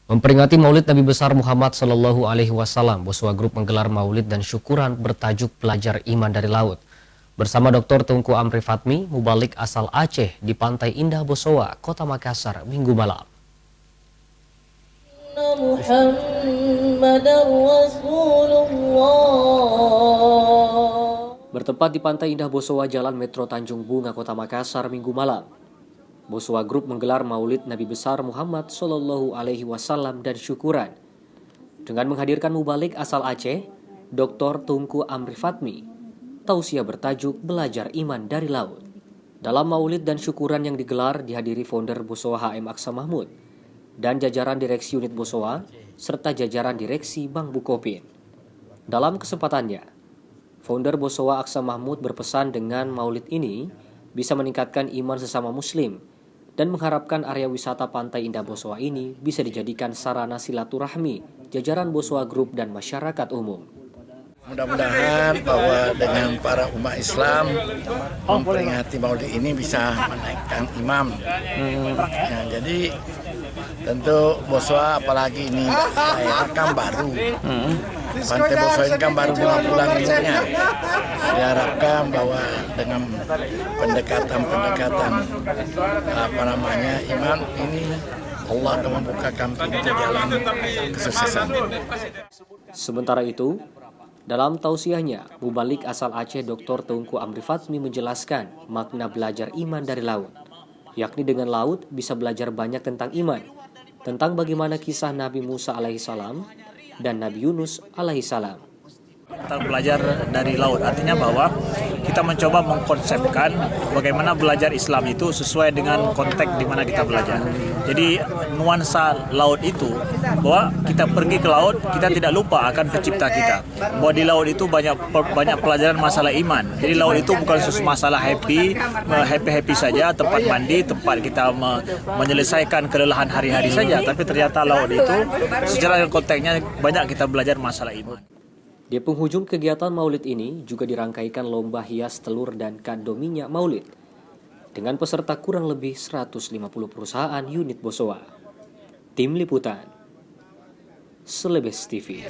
Memperingati Maulid Nabi besar Muhammad Sallallahu Alaihi Wasallam, Boswa Group menggelar Maulid dan syukuran bertajuk Belajar Iman dari Laut. Bersama Dr. Tungku Amri Fatmi, mubalik asal Aceh di Pantai Indah Bosowa, Kota Makassar, Minggu malam. Bertempat di Pantai Indah Bosowa, Jalan Metro Tanjung Bunga, Kota Makassar, Minggu malam, Boswa Group menggelar Maulid Nabi besar Muhammad Sallallahu Alaihi Wasallam dan syukuran dengan menghadirkan mubalik asal Aceh, Dr. Tungku Amri Fatmi. Tausiah bertajuk Belajar Iman dari Laut. Dalam Maulid dan syukuran yang digelar dihadiri founder Bosowa HM Aksa Mahmud dan jajaran direksi unit Bosowa serta jajaran direksi Bank Bukopin. Dalam kesempatannya, founder Bosowa Aksa Mahmud berpesan dengan Maulid ini bisa meningkatkan iman sesama muslim dan mengharapkan area wisata Pantai Indah Bosowa ini bisa dijadikan sarana silaturahmi jajaran Bosowa Group dan masyarakat umum. Mudah-mudahan bahwa dengan para umat Islam memperingati Maulid ini bisa menaikkan imam. Ya, jadi tentu Bosowa apalagi ini daerah kan baru. Pantai Bosowa ini kan baru 5 bulan umurnya. Diharapkan bahwa dengan pendekatan iman ini Allah akan membukakan pintu jalan kesuksesan. Sementara itu, dalam tausiahnya, mubalik asal Aceh Dr. Tungku Amri Fatmi menjelaskan makna belajar iman dari laut, yakni dengan laut bisa belajar banyak tentang iman, tentang bagaimana kisah Nabi Musa alaihissalam dan Nabi Yunus alaihissalam. Kita belajar dari laut, artinya bahwa kita mencoba mengkonsepkan bagaimana belajar Islam itu sesuai dengan konteks di mana kita belajar. Jadi nuansa laut itu, bahwa kita pergi ke laut, kita tidak lupa akan pencipta kita. Bahwa di laut itu banyak pelajaran masalah iman. Jadi laut itu bukan masalah happy saja, tempat mandi, tempat kita menyelesaikan kelelahan hari-hari saja. Tapi ternyata laut itu secara konteksnya banyak kita belajar masalah iman. Di penghujung kegiatan Maulid ini juga dirangkaikan lomba hias telur dan kado minyak Maulid dengan peserta kurang lebih 150 perusahaan unit Bosowa. Tim Liputan, Selebes TV.